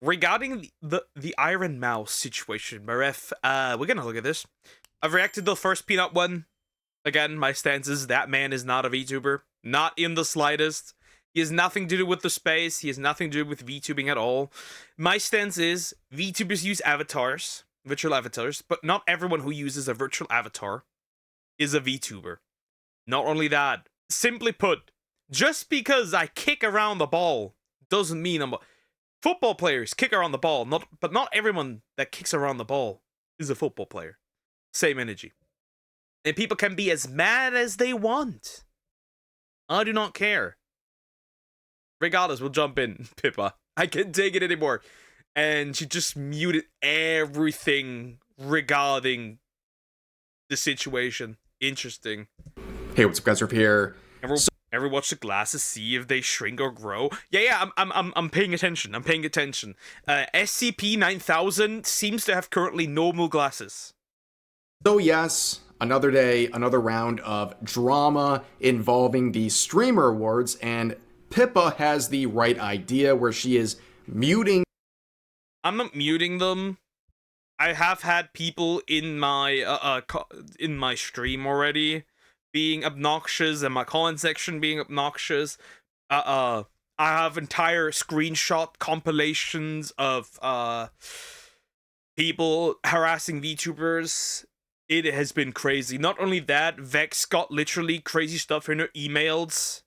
regarding the Iron Mouse situation, Maref, we're gonna look at this. I've reacted to the first Peanut one. Again, my stance is that man is not a VTuber. Not in the slightest. He has nothing to do with the space. He has nothing to do with VTubing at all. My stance is VTubers use avatars, virtual avatars, but not everyone who uses a virtual avatar is a VTuber. Not only that, simply put, just because I kick around the ball doesn't mean I'm a... Football players kick around the ball, but not everyone that kicks around the ball is a football player. Same energy. And people can be as mad as they want. I do not care. Regardless, we'll jump in, Pippa. I can't take it anymore. And she just muted everything regarding the situation. Interesting. Hey, what's up, guys? Rip here. Ever watch the glasses, see if they shrink or grow? Yeah, I'm paying attention. I'm paying attention. SCP-9000 seems to have currently normal glasses. So yes, another day, another round of drama involving the Streamer Awards, and Pippa has the right idea where she is muting. I'm not muting them. I have had people in my stream already being obnoxious and my comment section being obnoxious. I have entire screenshot compilations of people harassing VTubers. It has been crazy. Not only that, Vex got literally crazy stuff in her emails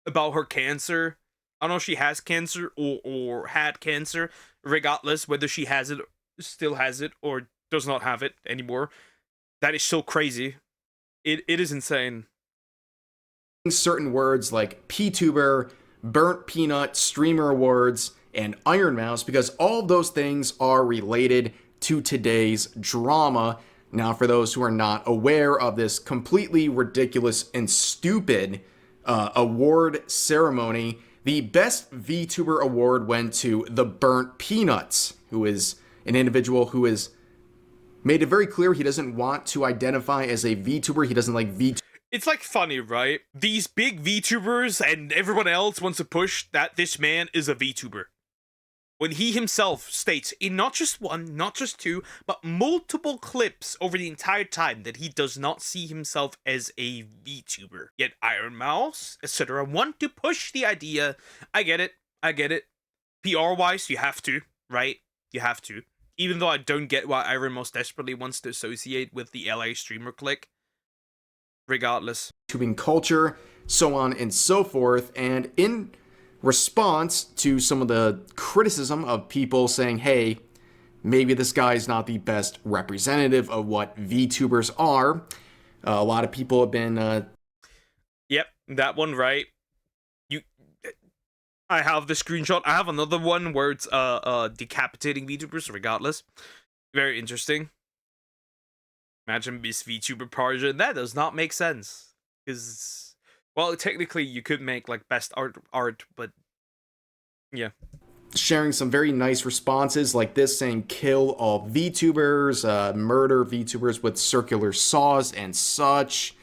about her cancer. I don't know if she has cancer or had cancer, regardless whether she has it, still has it, or does not have it anymore. That is so crazy. It is insane. Certain words like PTuber, Burnt Peanut, Streamer Awards, and Iron Mouse, because all of those things are related to today's drama. Now, for those who are not aware of this completely ridiculous and stupid award ceremony, the Best VTuber award went to the Burnt Peanuts, who is an individual who has made it very clear he doesn't want to identify as a VTuber. He doesn't like VTubers. It's like funny, right? These big VTubers and everyone else wants to push that this man is a VTuber, when he himself states in not just one, not just two, but multiple clips over the entire time that he does not see himself as a VTuber. Yet Iron Mouse, etc. want to push the idea. I get it. PR-wise, you have to, right? You have to. Even though I don't get why Iron Mouse desperately wants to associate with the LA streamer clique. Regardless. YouTubing culture, so on and so forth. And in response to some of the criticism of people saying, hey, maybe this guy is not the best representative of what VTubers are, a lot of people have been... Yep, that one, right? I have the screenshot. I have another one where it's decapitating VTubers, regardless. Very interesting. Imagine Miss VTuber Parja. That does not make sense. Because, well, technically you could make like best art, but yeah. Sharing some very nice responses like this, saying kill all VTubers, murder VTubers with circular saws and such,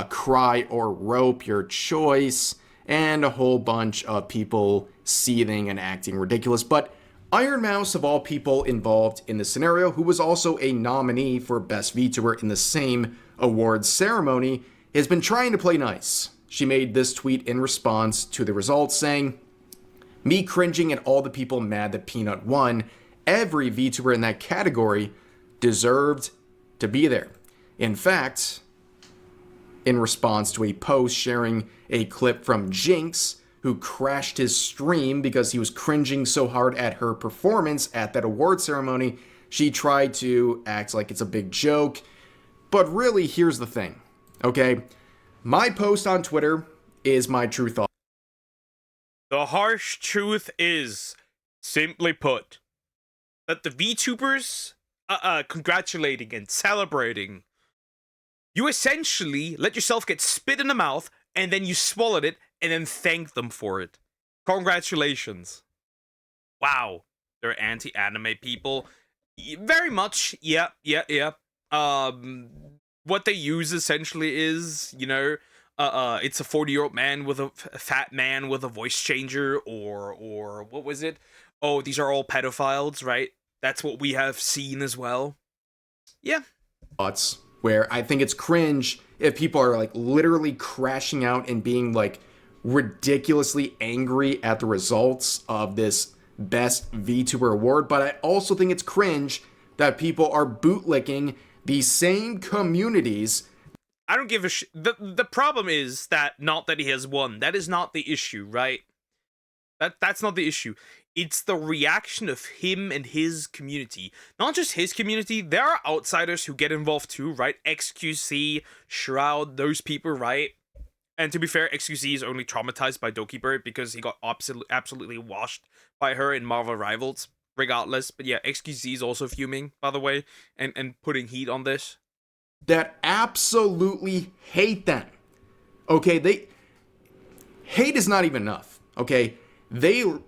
cry or rope, your choice, and a whole bunch of people seething and acting ridiculous. But Iron Mouse, of all people involved in the scenario, who was also a nominee for Best VTuber in the same awards ceremony, has been trying to play nice. She made this tweet in response to the results saying, "Me cringing at all the people mad that Peanut won. Every VTuber in that category deserved to be there." In fact, in response to a post sharing a clip from Jinx, who crashed his stream because he was cringing so hard at her performance at that award ceremony, she tried to act like it's a big joke. But really, here's the thing, okay? My post on Twitter is my true thought. The harsh truth is, simply put, that the VTubers congratulating and celebrating, you essentially let yourself get spit in the mouth and then you swallowed it and then thank them for it. Congratulations. Wow. They're anti-anime people. Very much. Yeah. What they use essentially is, you know, it's a 40-year-old man with a fat man with a voice changer, or what was it? oh, these are all pedophiles, right? That's what we have seen as well. Yeah. Thoughts where I think it's cringe if people are like literally crashing out and being like ridiculously angry at the results of this best VTuber award, but I also think it's cringe that people are bootlicking these same communities. I don't give a shit. The problem is that not that he has won. That is not the issue, right? That's not the issue. It's the reaction of him and his community. Not just his community. There are outsiders who get involved too, right? XQC, Shroud, those people, right? And to be fair, XQC is only traumatized by Dokibird because he got absolutely washed by her in Marvel Rivals, regardless. But yeah, XQC is also fuming, by the way, and putting heat on this. That absolutely hate them. Okay, hate is not even enough. Okay, they're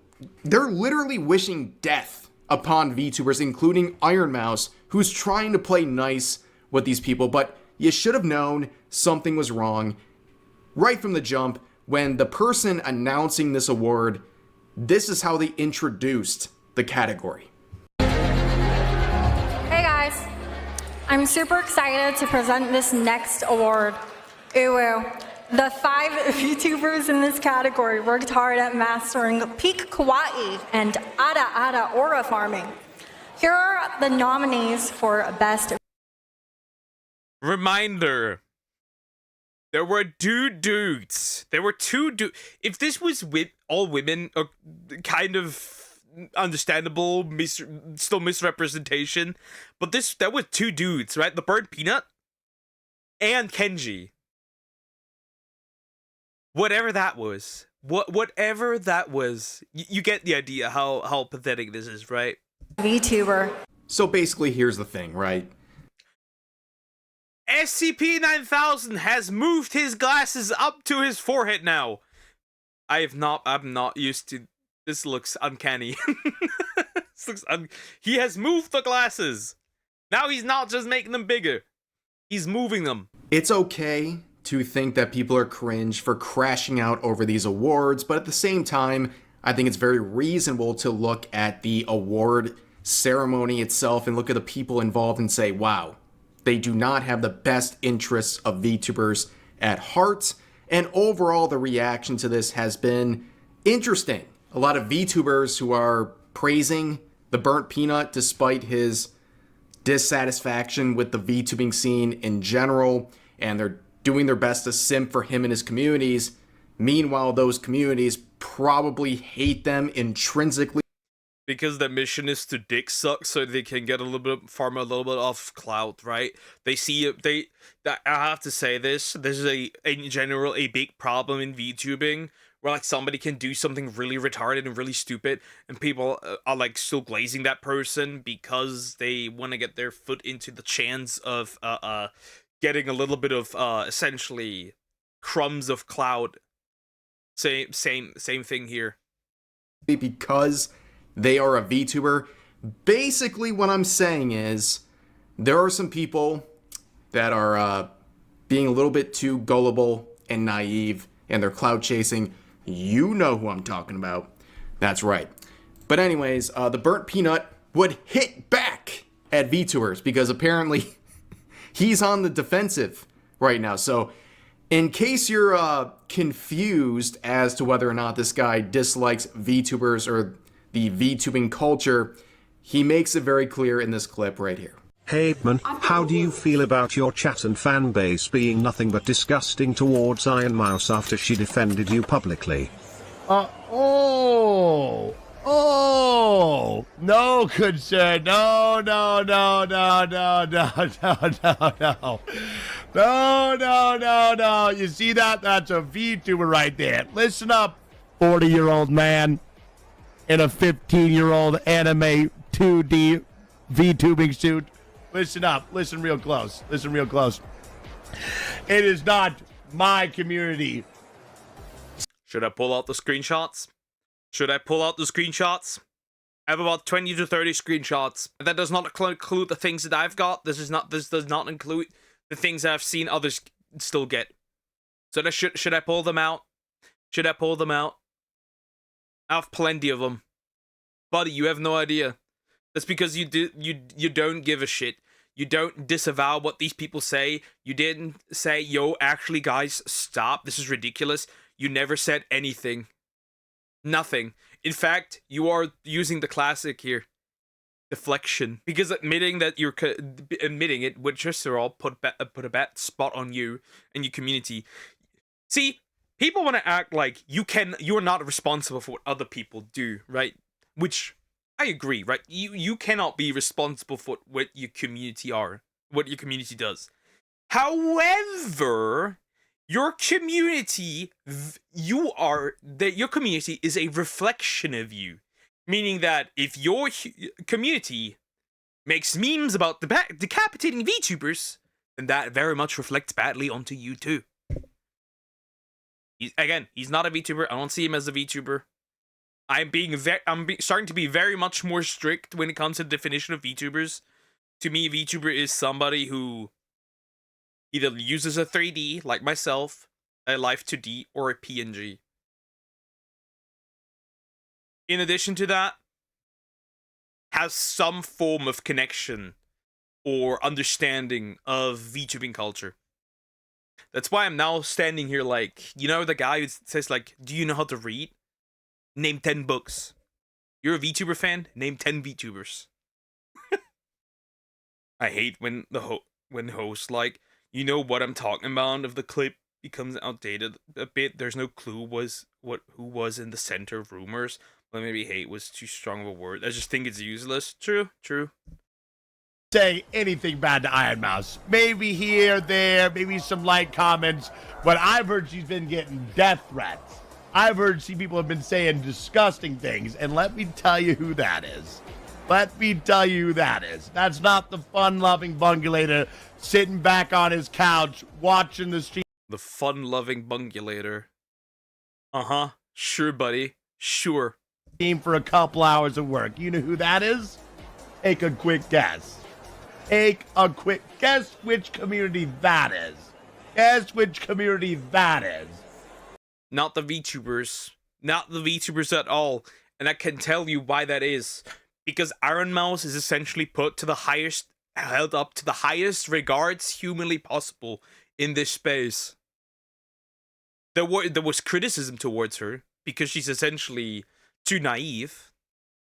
literally wishing death upon VTubers, including Iron Mouse, who's trying to play nice with these people. But you should have known something was wrong right from the jump when the person announcing this award. This is how they introduced the category. Hey guys, I'm super excited to present this next award. Uwu. The 5 VTubers in this category worked hard at mastering peak kawaii and ara aura farming. Here are the nominees for best. Reminder. There were two dudes. There were two dudes. If this was all women, kind of understandable, still misrepresentation. But there were two dudes, right? The Burnt Peanut and Kenji. Whatever that was. Whatever that was. You get the idea how pathetic this is, right? VTuber. So basically, here's the thing, right? SCP-9000 has moved his glasses up to his forehead now. I'm not used to... This looks uncanny. He has moved the glasses. Now he's not just making them bigger. He's moving them. It's okay to think that people are cringe for crashing out over these awards, but at the same time, I think it's very reasonable to look at the award ceremony itself and look at the people involved and say, wow, they do not have the best interests of VTubers at heart. And overall, the reaction to this has been interesting. A lot of VTubers who are praising the Burnt Peanut despite his dissatisfaction with the VTubing scene in general, and they're doing their best to simp for him and his communities. Meanwhile, those communities probably hate them intrinsically. Because their mission is to dick suck so they can get farm a little bit of clout, right? They see it, I have to say this is in general a big problem in VTubing, where like somebody can do something really retarded and really stupid, and people are like still glazing that person because they want to get their foot into the chance of getting a little bit of essentially crumbs of clout. Same thing here. Because they are a VTuber. Basically, what I'm saying is there are some people that are being a little bit too gullible and naive, and they're clout chasing. You know who I'm talking about. That's right. But anyways, the Burnt Peanut would hit back at VTubers because apparently he's on the defensive right now. So in case you're confused as to whether or not this guy dislikes VTubers or the VTubing culture, he makes it very clear in this clip right here. Hey man, how do you feel about your chat and fan base being nothing but disgusting towards Iron Mouse after she defended you publicly? No, good sir, no. You see that? That's a VTuber right there. Listen up, 40-year-old man in a 15-year-old anime 2D VTubing suit. Listen up. Listen real close. It is not my community. Should I pull out the screenshots? I have about 20 to 30 screenshots. That does not include the things that I've got. This does not include the things that I've seen others still get. So should I pull them out? I have plenty of them. Buddy, you have no idea. That's because you don't give a shit. You don't disavow what these people say. You didn't say, yo, actually, guys, stop. This is ridiculous. You never said anything. Nothing. In fact, you are using the classic here. Deflection. Because admitting that you're admitting it would just all put a bad spot on you and your community. See, people want to act like you're not responsible for what other people do, right? Which I agree, right? You cannot be responsible for what your community does. However, your community, your community is a reflection of you. Meaning that if your community makes memes about decapitating VTubers, then that very much reflects badly onto you too. He's not a VTuber. I don't see him as a VTuber. I'm starting to be very much more strict when it comes to the definition of VTubers. To me, a VTuber is somebody who either uses a 3D, like myself, a Live 2D, or a PNG. In addition to that, has some form of connection or understanding of VTubing culture. That's why I'm now standing here like, you know the guy who says like, do you know how to read? Name 10 books. You're a VTuber fan? Name 10 VTubers. I hate when the host like, you know what I'm talking about, if the clip becomes outdated a bit, there's no clue who was in the center of rumors. Well, maybe hate was too strong of a word. I just think it's useless. True. Say anything bad to Iron Mouse. Maybe here, there, maybe some light comments. But I've heard she's been getting death threats. I've heard people have been saying disgusting things. And let me tell you who that is. That's not the fun-loving bungulator sitting back on his couch watching the stream. The fun-loving bungulator. Uh-huh. Sure, buddy. Sure. For a couple hours of work. You know who that is? Take a quick guess. Guess which community that is. Not the VTubers. Not the VTubers at all. And I can tell you why that is. Because Iron Mouse is essentially held up to the highest regards humanly possible in this space. There was criticism towards her because she's essentially too naive,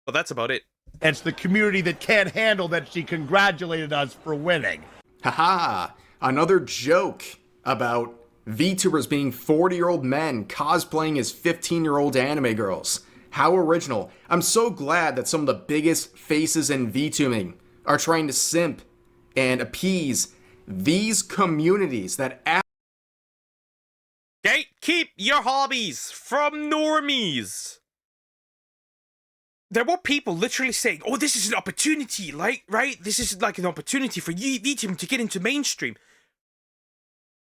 but that's about it. It's the community that can't handle that she congratulated us for winning. Haha, another joke about VTubers being 40-year-old men cosplaying as 15-year-old anime girls. How original. I'm so glad that some of the biggest faces in VTubing are trying to simp and appease these communities that gatekeep your hobbies from normies. There were people literally saying, oh, this is an opportunity, like, right? This is like an opportunity for VTubing to get into mainstream.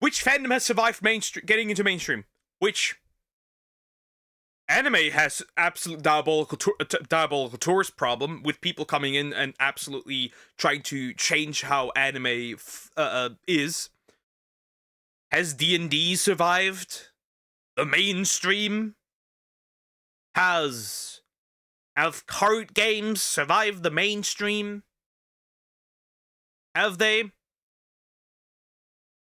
Which fandom has survived getting into mainstream? Which? Anime has absolute diabolical tourist problem with people coming in and absolutely trying to change how anime is. Has D&D survived the mainstream? Have card games survived the mainstream? Have they?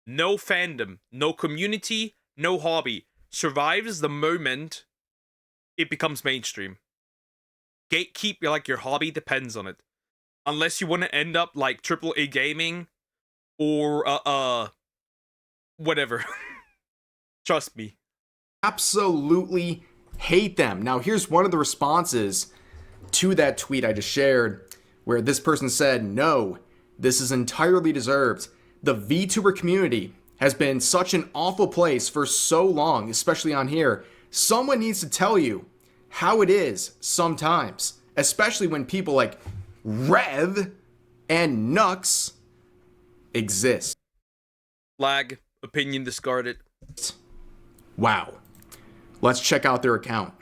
No fandom, no community, no hobby survives the moment it becomes mainstream. Gatekeep your hobby depends on it. Unless you want to end up like AAA gaming or whatever. Trust me. absolutely hate them. Now, here's one of the responses to that tweet I just shared, where this person said, no, this is entirely deserved. The VTuber community has been such an awful place for so long, especially on here. Someone needs to tell you how it is sometimes, especially when people like Rev and Nux exist. Lag, opinion discarded. Wow. Let's check out their account.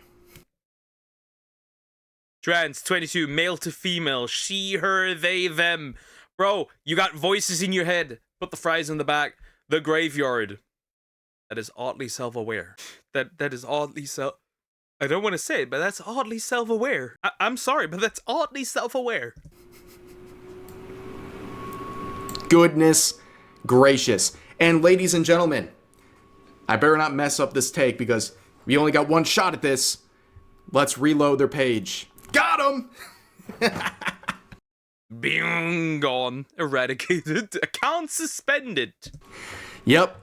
Trans 22, male to female, she, her, they, them. Bro, you got voices in your head. Put the fries in the back. The graveyard. That is oddly self-aware. That is oddly I don't want to say it, but that's oddly self-aware. I'm sorry, but that's oddly self-aware. Goodness gracious. And ladies and gentlemen, I better not mess up this take because we only got one shot at this. Let's reload their page. Got him! Bing, gone. Eradicated. Account suspended. Yep.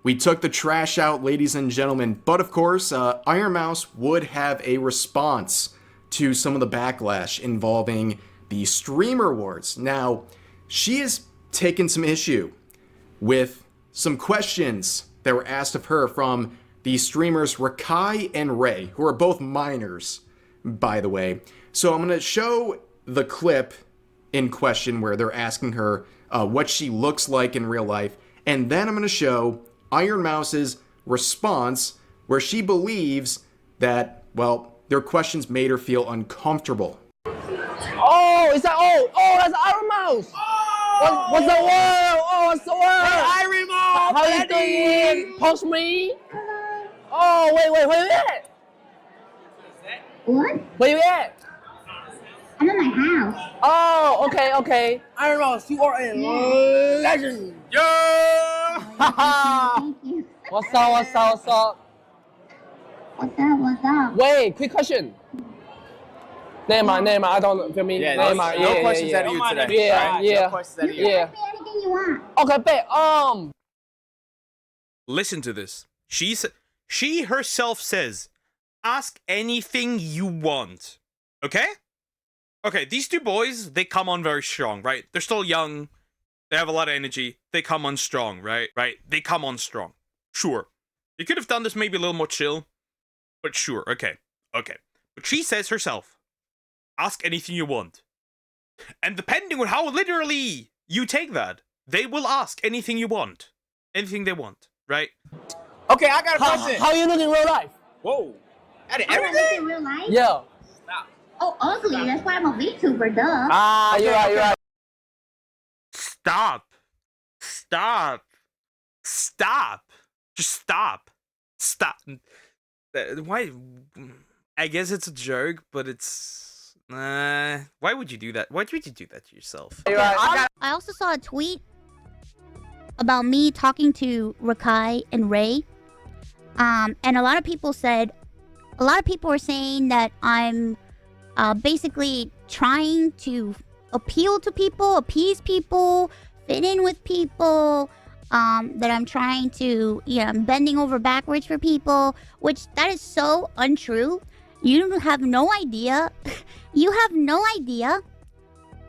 We took the trash out, ladies and gentlemen. But of course, Iron Mouse would have a response to some of the backlash involving the streamer wars. Now, she has taken some issue with some questions that were asked of her from the streamers Rakai and Ray, who are both minors, by the way. So I'm going to show the clip in question where they're asking her what she looks like in real life. And then I'm going to show Iron Mouse's response where she believes that, well, their questions made her feel uncomfortable. Oh, is that that's Iron Mouse. Oh! What's the word? Oh, what's the word? Hey, Iron Mouse. How you doing? Post me. Oh, wait, where you at? What? Where you at? I'm at my house. Oh, okay. Iron Mouse, you are a legend. Yeah! Thank you. What's up? What's up? Wait, quick question. Never mind, I don't feel me. Yeah, Never no, mind. no Yeah, questions yeah, out of you today. Yeah, right? yeah. No questions out of you. Yeah. Ask me anything you want. Okay, bet. Listen to this. She herself says, ask anything you want. Okay? Okay, these two boys, they come on very strong, right? They're still young. They have a lot of energy. They come on strong, right? Right? They come on strong. Sure. You could have done this maybe a little more chill. But sure, okay. But she says herself, ask anything you want. And depending on how literally you take that, they will ask anything you want. Anything they want, right? Okay, I got a question. How you look in real life? Whoa. Out of I don't look everything? in real life. Yeah. Oh, ugly. That's why I'm a VTuber, duh. Ah, you're right. Stop. Just stop. Why? I guess it's a joke, but it's... why would you do that? Why would you do that to yourself? You're right. I also saw a tweet about me talking to Rakai and Ray. And a lot of people were saying that I'm basically trying to appeal to people, appease people, fit in with people, that I'm trying to, I'm bending over backwards for people, which that is so untrue. You have no idea. You have no idea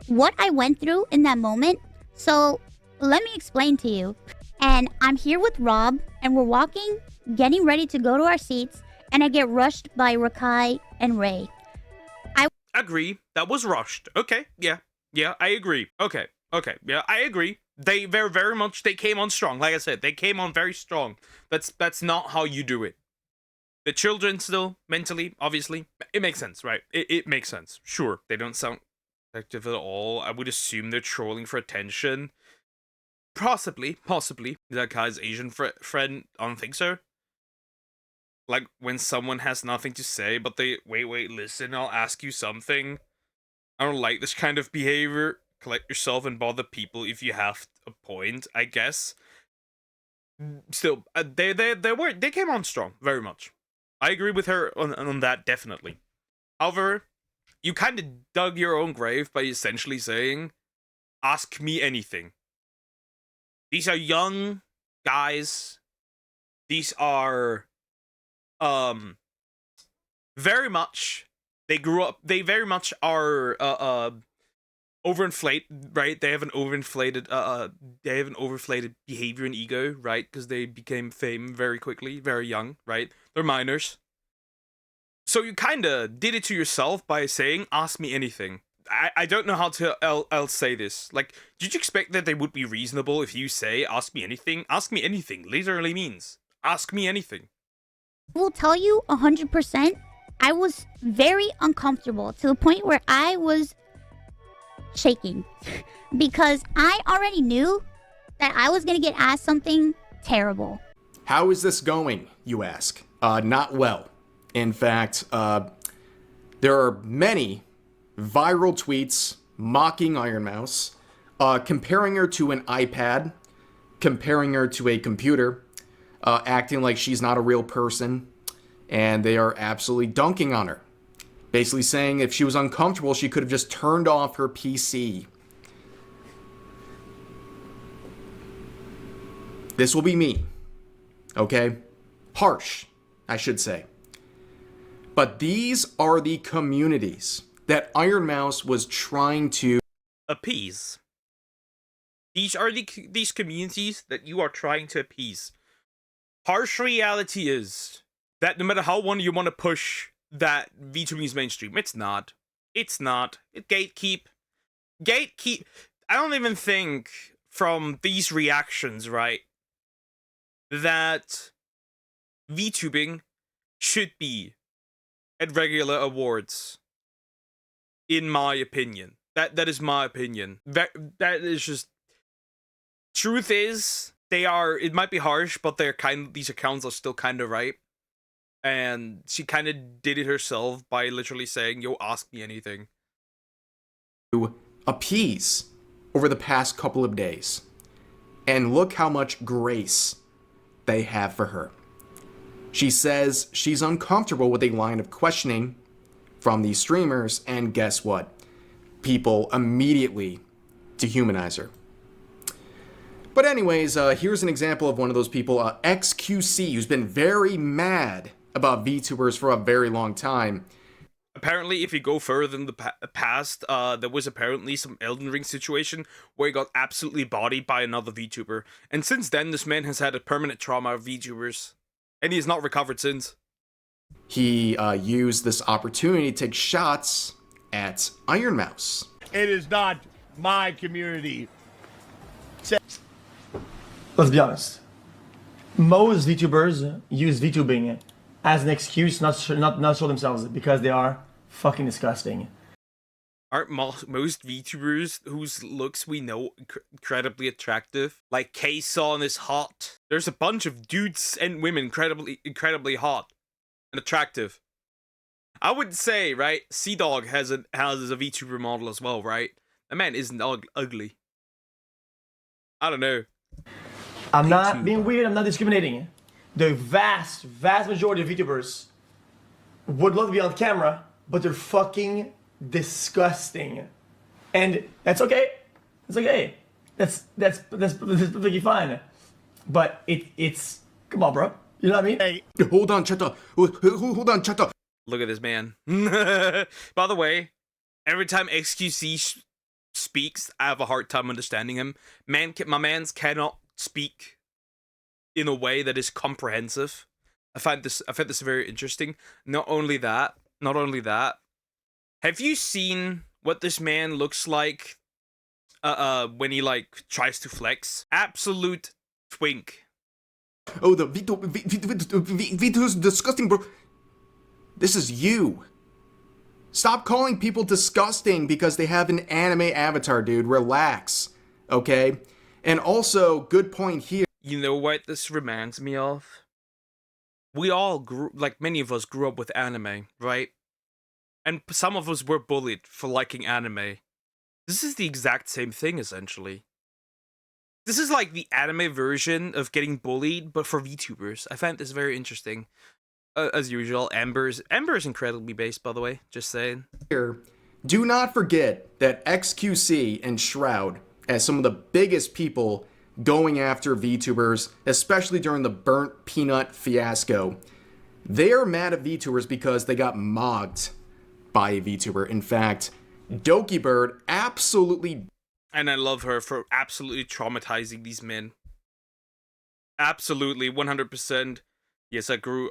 what I went through in that moment. So let me explain to you. And I'm here with Rob, and we're walking, getting ready to go to our seats, and I get rushed by Rakai and Ray. Agree. That was rushed. Okay. Yeah, I agree. Okay. Yeah, I agree. They very much, they came on strong. Like I said, they came on very strong. That's not how you do it. The children still, mentally, obviously. It makes sense, right? It makes sense. Sure, they don't sound effective at all. I would assume they're trolling for attention. Possibly. That guy's Asian friend, I don't think so. Like, when someone has nothing to say, but they, wait, listen, I'll ask you something. I don't like this kind of behavior. Collect yourself and bother people if you have a point, I guess. Still, they came on strong, very much. I agree with her on that, definitely. However, you kind of dug your own grave by essentially saying, ask me anything. These are young guys. These are, very much, they very much are, overinflate, right? They have an overinflated behavior and ego, right? Because they became fame very quickly, very young, right? They're minors. So you kind of did it to yourself by saying, ask me anything. I don't know how to else say this. Like, did you expect that they would be reasonable if you say, ask me anything? Ask me anything literally means, ask me anything. I will tell you 100%, I was very uncomfortable to the point where I was shaking because I already knew that I was going to get asked something terrible. How is this going, you ask? Not well. In fact, there are many viral tweets mocking Iron Mouse, comparing her to an iPad, comparing her to a computer, acting like she's not a real person, and they are absolutely dunking on her. Basically saying if she was uncomfortable, she could have just turned off her PC. This will be me. Okay? Harsh, I should say. But these are the communities that Iron Mouse was trying to appease. These are these communities that you are trying to appease. Harsh reality is that no matter how you want to push that VTubing is mainstream, it's not. It's not. It gatekeep. I don't even think from these reactions, right, that VTubing should be at regular awards. In my opinion. That is my opinion. That is just... Truth is, it might be harsh, but these accounts are still kind of right. And she kind of did it herself by literally saying, yo, ask me anything. Appease over the past couple of days. And look how much grace they have for her. She says she's uncomfortable with a line of questioning from these streamers, and guess what? People immediately dehumanize her. But anyways, here's an example of one of those people, XQC, who's been very mad about VTubers for a very long time. Apparently, if you go further in the past, there was apparently some Elden Ring situation where he got absolutely bodied by another VTuber. And since then, this man has had a permanent trauma of VTubers. And he has not recovered since. He used this opportunity to take shots at Iron Mouse. It is not my community. Let's be honest. Most VTubers use VTubing as an excuse not show themselves because they are fucking disgusting. Aren't most VTubers whose looks we know incredibly attractive? Like K-Son is hot. There's a bunch of dudes and women incredibly hot and attractive. I would say, right, Sea-Dog has a VTuber model as well, right? That man isn't ugly. I don't know. I'm not being weird, I'm not discriminating. The vast majority of VTubers would love to be on camera, but they're fucking disgusting. And that's okay. It's okay. That's perfectly fine. But it's come on, bro. You know what I mean? Hey, hold on, Cheta. Hold on, Cheta. Look at this man. By the way, every time XQC speaks, I have a hard time understanding him. My mans cannot speak in a way that is comprehensive. I find this very interesting. Not only that. Have you seen what this man looks like when he like tries to flex? Absolute twink. Oh, the Vito's disgusting, bro. This is you. Stop calling people disgusting because they have an anime avatar, dude. Relax, okay? And also, good point here. You know what this reminds me of? We all many of us grew up with anime, right? And some of us were bullied for liking anime. This is the exact same thing, essentially. This is like the anime version of getting bullied, but for VTubers. I find this very interesting. As usual, Ember is incredibly based, by the way. Just saying. Here, do not forget that XQC and Shroud, as some of the biggest people going after VTubers, especially during the burnt peanut fiasco, they are mad at VTubers because they got mogged by a VTuber. In fact, Doki Bird absolutely... And I love her for absolutely traumatizing these men. Absolutely, 100%. Yes, I grew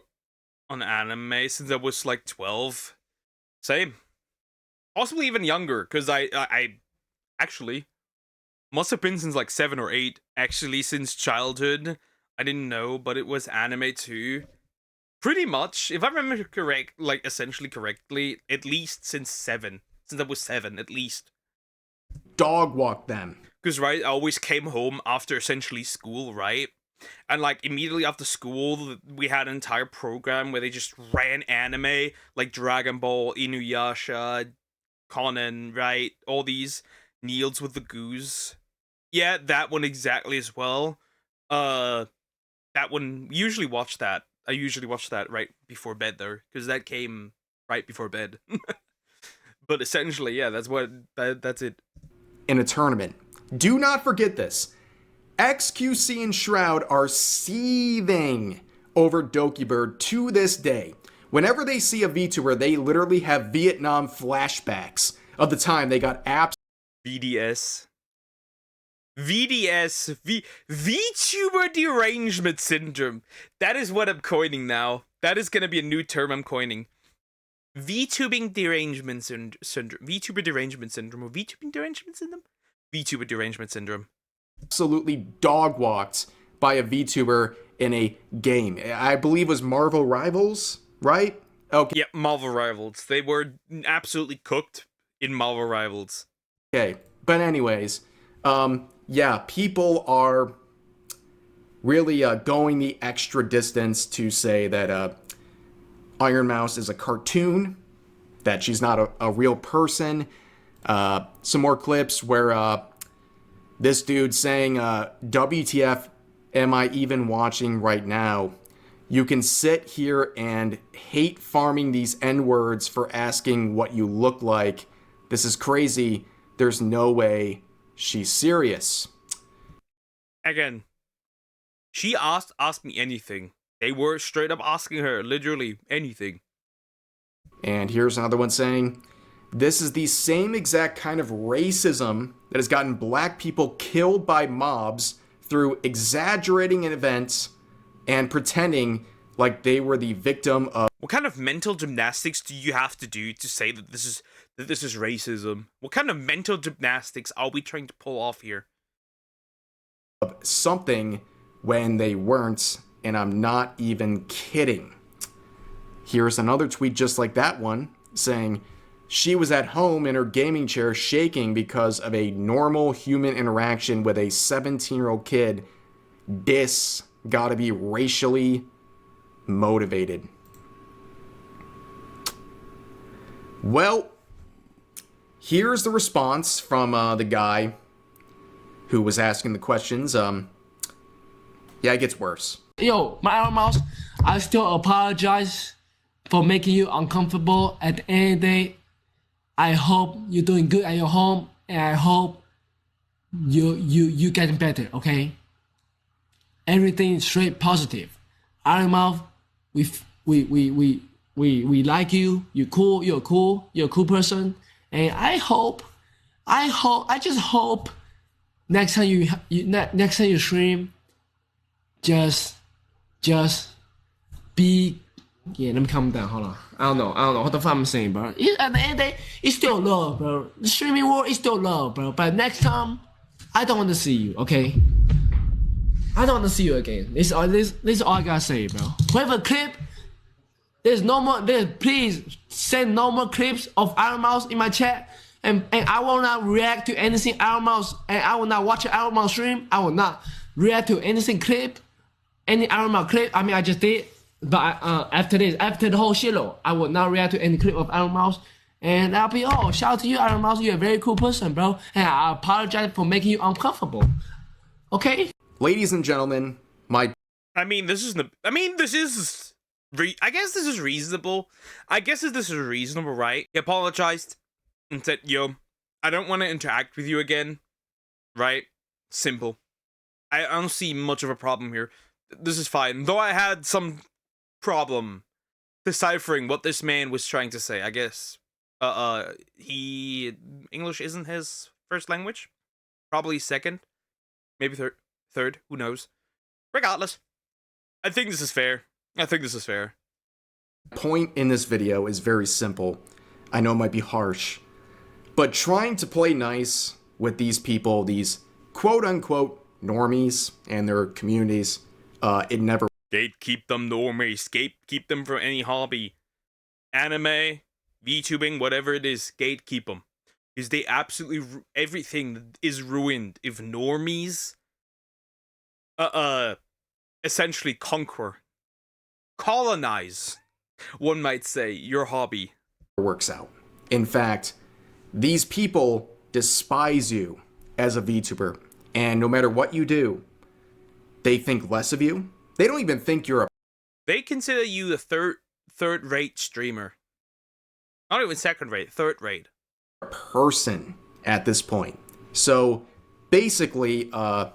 on anime since I was like 12. Same. Possibly even younger, because I actually must have been since like 7 or 8. Actually, since childhood. I didn't know, but it was anime too. Pretty much, if I remember essentially correctly, at least since 7. Since I was 7, at least. Dog walk them. Because, right, I always came home after essentially school, right? And like immediately after school, we had an entire program where they just ran anime like Dragon Ball, Inuyasha, Conan, right? All these Niels with the Goose. Yeah, that one exactly as well. That one usually watch that. I usually watch that right before bed though, because that came right before bed. But essentially, yeah, that's it. In a tournament. Do not forget this. XQC and Shroud are seething over Dokibird to this day. Whenever they see a VTuber, they literally have Vietnam flashbacks of the time they got apps. VDS. VTuber derangement syndrome. That is what I'm coining now. That is going to be a new term I'm coining. VTubing derangement syndrome. VTuber derangement syndrome. Or VTubing derangement syndrome? VTuber derangement syndrome. Absolutely dog walked by a VTuber in a game. I believe it was Marvel Rivals, right? Okay. Yeah, Marvel Rivals. They were absolutely cooked in Marvel Rivals. Okay. But anyways, yeah, people are really going the extra distance to say that Iron Mouse is a cartoon, that she's not a real person. Some more clips where this dude saying, WTF am I even watching right now? You can sit here and hate farming these N-words for asking what you look like. This is crazy. There's no way she's serious. Again, she asked me anything. They were straight up asking her literally anything. And here's another one saying, this is the same exact kind of racism that has gotten black people killed by mobs through exaggerating an event and pretending like they were the victim of. What kind of mental gymnastics do you have to do to say that this is racism? What kind of mental gymnastics are we trying to pull off here? Something when they weren't, and I'm not even kidding. Here's another tweet just like that one saying, she was at home in her gaming chair shaking because of a normal human interaction with a 17-year-old kid. This gotta be racially motivated. Well, here's the response from the guy who was asking the questions. Yeah, it gets worse. Yo, my Iron Mouse, I still apologize for making you uncomfortable. At the end of the day, I hope you're doing good at your home, and I hope you getting better, okay? Everything is straight positive. Iron Mouth, we like you. You're cool. You're a cool person, and I just hope next time you stream, just be. Yeah, let me calm down. Hold on. I don't know what the fuck I'm saying, bro. At the end of the day, it's still love, bro. The streaming world is still love, bro. But next time, I don't want to see you, okay? I don't want to see you again. This is all I gotta say, bro. Whoever clip, there's no more. Please send no more clips of Iron Mouse in my chat, and I will not react to anything Iron Mouse, and I will not watch an Iron Mouse stream. I will not react to anything clip, any Iron Mouse clip. I mean, I just did. But after the whole shitload, I will not react to any clip of Iron Mouse. And that'll be all. Shout out to you, Iron Mouse. You're a very cool person, bro. And I apologize for making you uncomfortable. Okay? Ladies and gentlemen, I guess this is reasonable. I guess this is reasonable, right? He apologized and said, yo, I don't want to interact with you again. Right? Simple. I don't see much of a problem here. This is fine. Though I had some problem deciphering what this man was trying to say, I guess. English isn't his first language. Probably second. Maybe third. Who knows? Regardless. I think this is fair. Point in this video is very simple. I know it might be harsh, but trying to play nice with these people, these quote-unquote normies and their communities, it never. Gatekeep them normies. Gatekeep them from any hobby. Anime, VTubing, whatever it is, gatekeep them. Because they absolutely, everything is ruined if normies, essentially conquer, colonize, one might say, your hobby. Works out. In fact, these people despise you as a VTuber, and no matter what you do, they think less of you. They don't even think you're a They consider you a third-rate streamer. Not even second-rate, third-rate. person at this point. So basically, have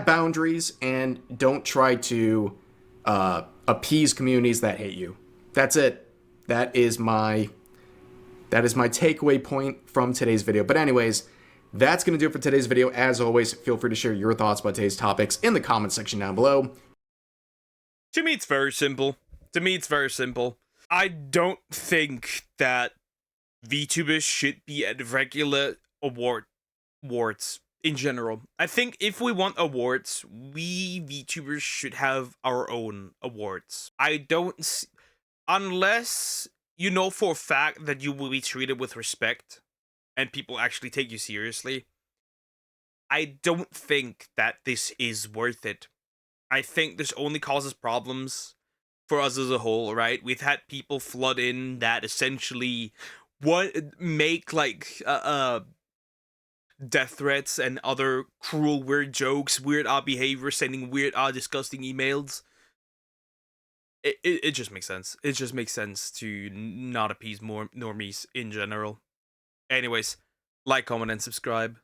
boundaries and don't try to appease communities that hate you. That's it. That is my takeaway point from today's video. But anyways, that's going to do it for today's video. As always, feel free to share your thoughts about today's topics in the comment section down below. To me, it's very simple. I don't think that VTubers should be at regular awards in general. I think if we want awards, we VTubers should have our own awards. Unless you know for a fact that you will be treated with respect and people actually take you seriously, I don't think that this is worth it. I think this only causes problems for us as a whole, right? We've had people flood in that essentially make like death threats and other cruel, weird jokes, weird behavior, sending weird, disgusting emails. It just makes sense. It just makes sense to not appease more normies in general. Anyways, like, comment, and subscribe.